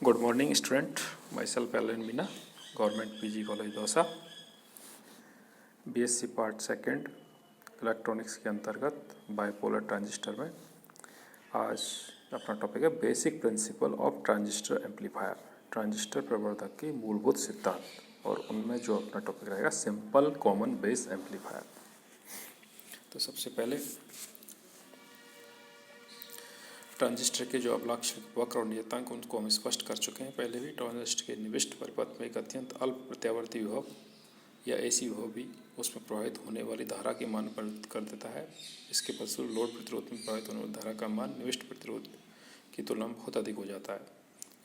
Good morning student, myself Alan Meena, government PG college Dausa, BSc part second electronics के अंतर्गत bipolar transistor में आज अपना टॉपिक है basic principle of transistor amplifier, transistor प्रवर्धक के मूलभूत सिद्धांत। और उनमें जो अपना टॉपिक रहेगा सिंपल कॉमन बेस एम्पलीफायर। तो सबसे पहले ट्रांजिस्टर के जो अवलाक्षणिक वक्र और नियतांक उनको हम स्पष्ट कर चुके हैं पहले भी। ट्रांजिस्टर के निविष्ट परिपथ में एक अत्यंत अल्प प्रत्यावर्ती विभव या ऐसी विभव भी उसमें प्रवाहित होने वाली धारा के मान परिवर्तित कर देता है। इसके फलस्वरूप लोड प्रतिरोध में प्रवाहित होने वाली धारा का मान निविष्ट प्रतिरोध की तुलना में बहुत अधिक हो जाता है।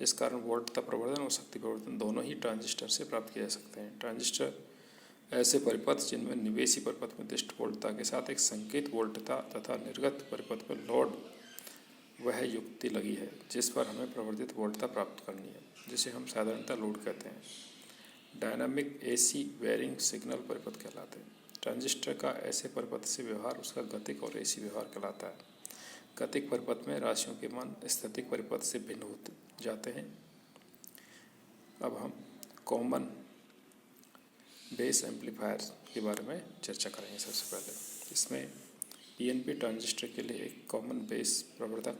इस कारण वोल्टता प्रवर्धन और शक्ति प्रवर्धन दोनों ही ट्रांजिस्टर से प्राप्त किए जा सकते हैं। ट्रांजिस्टर ऐसे परिपथ जिनमें निवेशी परिपथ में दिष्ट वोल्टता के साथ एक संकेत वोल्टता तथा निर्गत परिपथ पर लोड वह युक्ति लगी है जिस पर हमें प्रवर्धित वोल्टता प्राप्त करनी है, जिसे हम साधारणतः लोड कहते हैं। डायनामिक एसी वेरिंग सिग्नल परिपथ कहलाते हैं। ट्रांजिस्टर का ऐसे परिपथ से व्यवहार उसका गतिक और एसी व्यवहार कहलाता है। गतिक परिपथ में राशियों के मान स्थैतिक परिपथ से भिन्न होते जाते हैं। अब हम कॉमन बेस एम्पलीफायर के बारे में चर्चा करेंगे। सबसे पहले इसमें पीएनपी ट्रांजिस्टर के लिए एक कॉमन बेस प्रवर्धक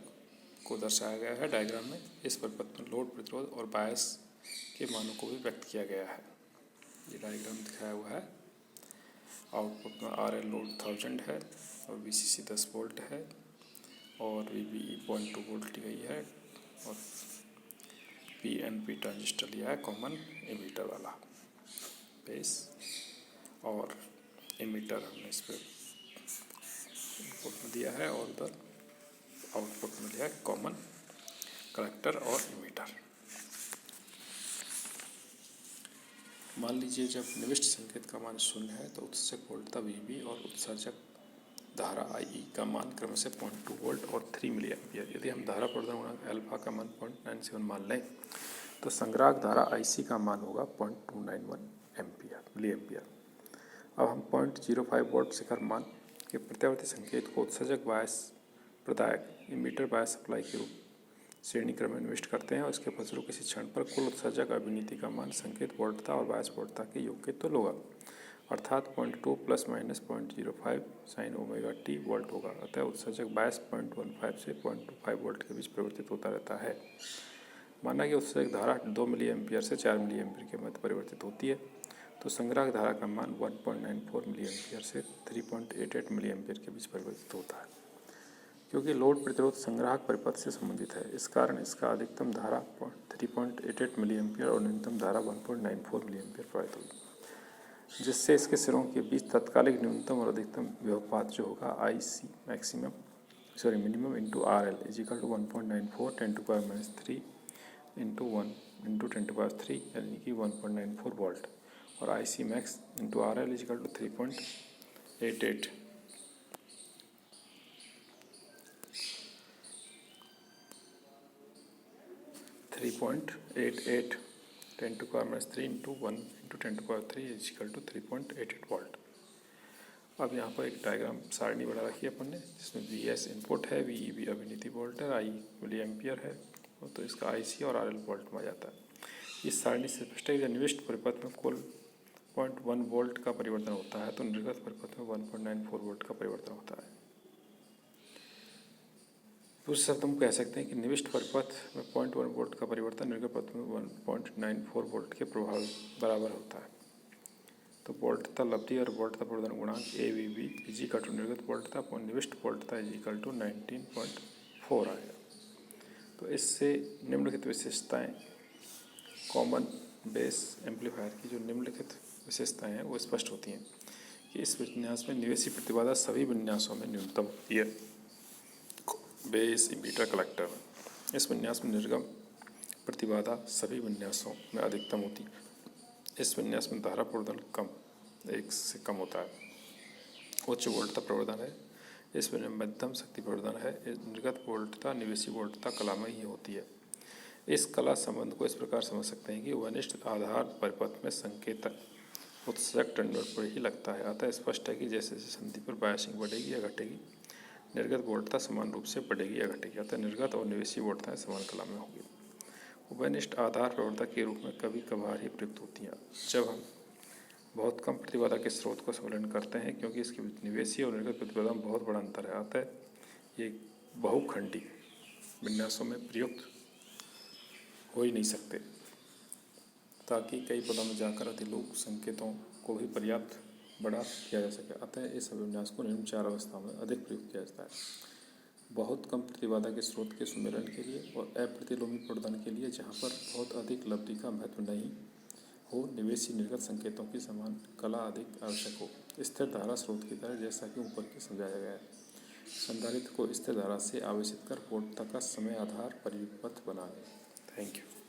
को दर्शाया गया है डायग्राम में। इस परिपथ में लोड प्रतिरोध और बायस के मानों को भी व्यक्त किया गया है। ये डायग्राम दिखाया हुआ है। आउटपुट में RL लोड 1000 है और VCC 10 वोल्ट है और VBE 0.2 वोल्ट ली गई है और PNP ट्रांजिस्टर लिया है कॉमन एमीटर वाला बेस और एमीटर हमने इस पर इनपुट में दिया है और उधर आउटपुट में लिया है कॉमन कलेक्टर और एमीटर। मान लीजिए जब निविष्ट संकेत का मान 0 है तो उत्सर्जक वोल्टता VB और उत्सर्जक धारा IE का मान क्रमशः 0.2 वोल्ट और 3 मिली एम्पियर। यदि हम धारा प्रवर्धन गुणांक अल्फा का मान 0.97 मान लें तो संग्राहक धारा IC का मान होगा 0.291 मिली एम्पियर। अब हम 0.05 वोल्ट शिखर मान के प्रत्यावर्ती संकेत को उत्सर्जक बायस प्रदायक इमीटर बायस सप्लाई के रूप श्रेणी क्रम में निविष्ट करते हैं और इसके फलस्वरूप किसी क्षण पर कुल उत्सर्जक अभिनीति का मान संकेत वोल्टता और बायस वोल्टता के योग के तुल्य होगा, अर्थात 0.2 + -0.05 sin ω-t वोल्ट होगा। अतः उत्सर्जक बायस 0.15 से 0.25 वोल्ट के बीच परिवर्तित होता रहता है। माना कि उत्सर्जक धारा 2 मिली एम्पियर से 4 मिली एम्पियर के मध्य परिवर्तित होती है तो संग्राहक धारा का मान 1.94 मिली एम्पियर से 3.88 मिली एम्पियर के बीच परिवर्तित होता है। क्योंकि लोड प्रतिरोध संग्राहक परिपथ से संबंधित है, इस कारण इसका अधिकतम धारा 3.88 मिली एम्पियर और न्यूनतम धारा 1.94 मिली एम्पियर प्रवाहित होगी, जिससे इसके सिरों के बीच तत्कालिक न्यूनतम और अधिकतम विभवपात जो होगा IC minimum into RL equal to 1.94 10⁻³ into 1 into 10⁻³ यानी कि 1.94 वोल्ट और IC max into RL equal to 3.88 10⁻³ into 1 into 10⁻³ equal to 3.88 volt. अब यहाँ पर एक डायग्राम सारणी बना रखी है अपन ने, जिसमें VS इनपुट है, VEB अभिनीति वोल्ट है, I मिली एम्पियर है, तो इसका IC और RL वोल्ट में आ जाता है। इस सारणी से स्पष्ट है कि निविष्ट परिपथ में कुल 0.1 वोल्ट का परिवर्तन होता है तो निर्गत परिपथ में 1.94 वोल्ट का परिवर्तन होता है। दूसरे शब्द हम कह सकते हैं कि निविष्ट परिपथ में 0.1 वोल्ट का परिवर्तन निर्गत परिपथ में 1.94 वोल्ट के प्रभाव बराबर होता है। तो वोल्टता लब्धि और वोल्टता प्रवर्धन गुणांक AVB इजिकल टू निर्गत वोल्टता अपॉन निविष्ट वोल्टता इजिकल टू 19.4 आएगा। तो इससे निम्नलिखित विशेषताएं कॉमन बेस एम्पलीफायर की जो निम्नलिखित विशेषताएं हैं वो स्पष्ट होती हैं कि इस विन्यास में निवेशी प्रतिबाधा सभी विन्यासों में न्यूनतम होती है। बेस इमीटर कलेक्टर इस विन्यास में निर्गम प्रतिबाधा सभी विन्यासों में अधिकतम होती है। इस विन्यास में धारा प्रवर्धन कम 1 से कम होता है। उच्च वोल्टता प्रवर्धन है, इसमें मध्यम शक्ति प्रवर्धन है। निर्गत वोल्टता निवेशी वोल्टता कला में ही होती है। इस कला संबंध को इस प्रकार समझ सकते हैं कि वनिष्ठ आधार परिपथ में संकेतक उत्सर्जक टर्मिनल पर ही लगता है। अतः स्पष्ट है कि जैसे जैसे संधि पर बायसिंग बढ़ेगी या घटेगी निर्गत वोल्टता समान रूप से बढ़ेगी या घटेगी। अतः निर्गत और निवेशी वोल्टताएं समान कला में होगी। उभयनिष्ठ आधार प्रवर्धक के रूप में कभी कभार ही प्रयुक्त होती हैं जब हम बहुत कम प्रतिबाधा के स्रोत को सम्मिलन करते हैं, क्योंकि इसके निवेशी और निर्गत प्रतिबाधा में बहुत बड़ा अंतर है। अतः ये बहुखंडी विन्यासों में प्रयुक्त हो ही नहीं सकते, ताकि कई पदों में जाकर अतिलोक संकेतों को भी पर्याप्त बड़ा किया जा सके। अतः इस अभिविन्यास को निम्न 4 अवस्थाओं में अधिक प्रयुक्त किया जाता है। बहुत कम प्रतिबाधा के स्रोत के सुमेलन के लिए और अप्रतिलोमी प्रवर्धन के लिए, जहाँ पर बहुत अधिक लब्धि का महत्व नहीं हो, निवेशी निर्गत संकेतों की समान कला अधिक आवश्यक हो। स्थिर धारा स्रोत की तरह, जैसा कि ऊपर की समझाया गया है। संधारित्र को स्थिर धारा से आवेशित कर पूर्णतः का समय आधार परिपथ बनाएं। Thank you.